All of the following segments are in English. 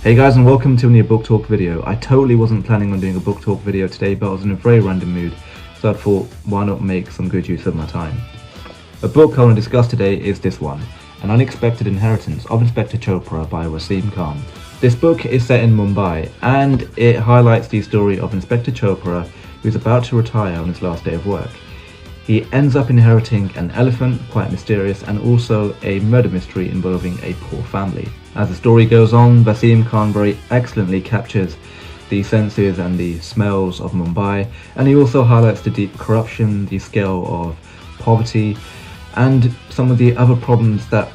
Hey guys, and welcome to a new book talk video. I totally wasn't planning on doing a book talk video today, but I was in a very random mood, so I thought why not make some good use of my time. A book I want to discuss today is this one, An Unexpected Inheritance of Inspector Chopra by Wasim Khan. This book is set in Mumbai and it highlights the story of Inspector Chopra, who is about to retire on his last day of work. He ends up inheriting an elephant, quite mysterious, and also a murder mystery involving a poor family. As the story goes on, Wasim Khan very excellently captures the senses and the smells of Mumbai, and he also highlights the deep corruption, the scale of poverty, and some of the other problems that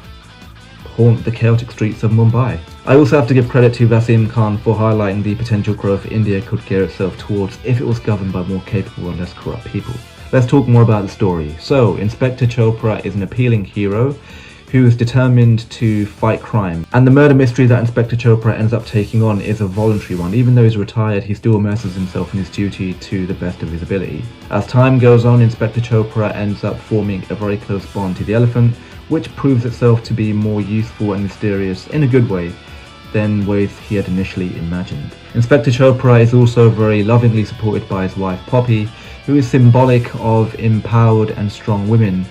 haunt the chaotic streets of Mumbai. I also have to give credit to Wasim Khan for highlighting the potential growth India could gear itself towards if it was governed by more capable and less corrupt people. Let's talk more about the story. So, Inspector Chopra is an appealing hero who is determined to fight crime. And the murder mystery that Inspector Chopra ends up taking on is a voluntary one. Even though he's retired, he still immerses himself in his duty to the best of his ability. As time goes on, Inspector Chopra ends up forming a very close bond to the elephant, which proves itself to be more useful and mysterious in a good way than ways he had initially imagined. Inspector Chopra is also very lovingly supported by his wife Poppy, who is symbolic of empowered and strong women,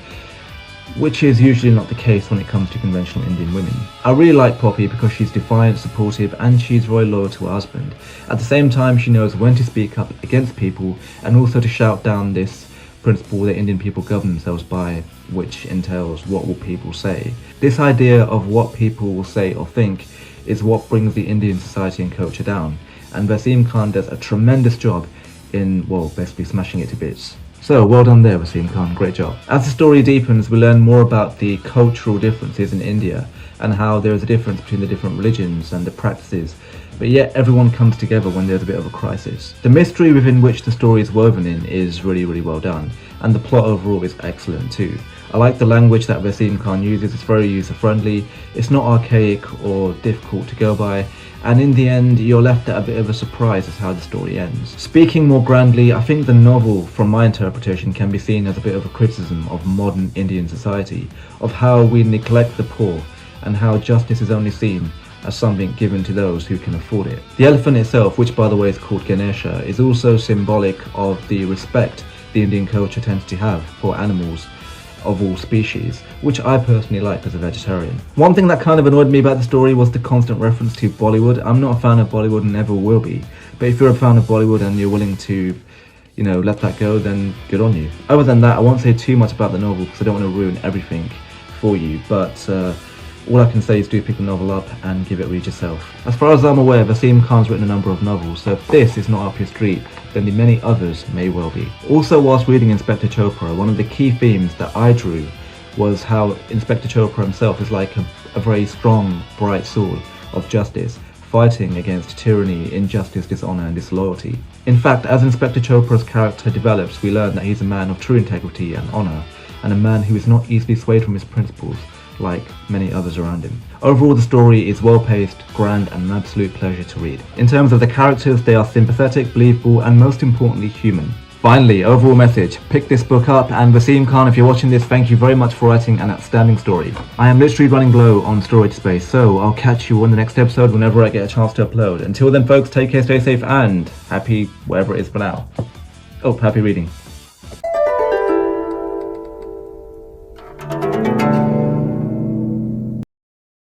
which is usually not the case when it comes to conventional Indian women. I really like Poppy because she's defiant, supportive, and she's very loyal to her husband. At the same time, she knows when to speak up against people and also to shout down this principle that Indian people govern themselves by, which entails what will people say. This idea of what people will say or think is what brings the Indian society and culture down, and Wasim Khan does a tremendous job in, well, basically smashing it to bits. So, well done there, Wasim Khan, great job. As the story deepens, we learn more about the cultural differences in India and how there is a difference between the different religions and the practices, but yet everyone comes together when there's a bit of a crisis. The mystery within which the story is woven in is really well done, and the plot overall is excellent too. I like the language that Wasim Khan uses, it's very user-friendly, it's not archaic or difficult to go by, and in the end you're left at a bit of a surprise as how the story ends. Speaking more grandly, I think the novel, from my interpretation, can be seen as a bit of a criticism of modern Indian society, of how we neglect the poor and how justice is only seen as something given to those who can afford it. The elephant itself, which by the way is called Ganesha, is also symbolic of the respect the Indian culture tends to have for animals of all species, which I personally like as a vegetarian. One thing that kind of annoyed me about the story was the constant reference to Bollywood. I'm not a fan of Bollywood and never will be, but if you're a fan of Bollywood and you're willing to, let that go, then good on you. Other than that, I won't say too much about the novel because I don't want to ruin everything for you, but all I can say is do pick the novel up and give it a read yourself. As far as I'm aware, Wasim Khan's written a number of novels, so if this is not up your street, then the many others may well be. Also, whilst reading Inspector Chopra, one of the key themes that I drew was how Inspector Chopra himself is like a very strong, bright sword of justice, fighting against tyranny, injustice, dishonour and disloyalty. In fact, as Inspector Chopra's character develops, we learn that he's a man of true integrity and honour, and a man who is not easily swayed from his principles, like many others around him. Overall, the story is well paced, grand and an absolute pleasure to read. In terms of the characters, they are sympathetic, believable and most importantly human. Finally, overall message, pick this book up, and Wasim Khan, if you're watching this, thank you very much for writing an outstanding story. I am literally running low on storage space, so I'll catch you on the next episode whenever I get a chance to upload. Until then folks, take care, stay safe and happy whatever it is for now. Oh, happy reading.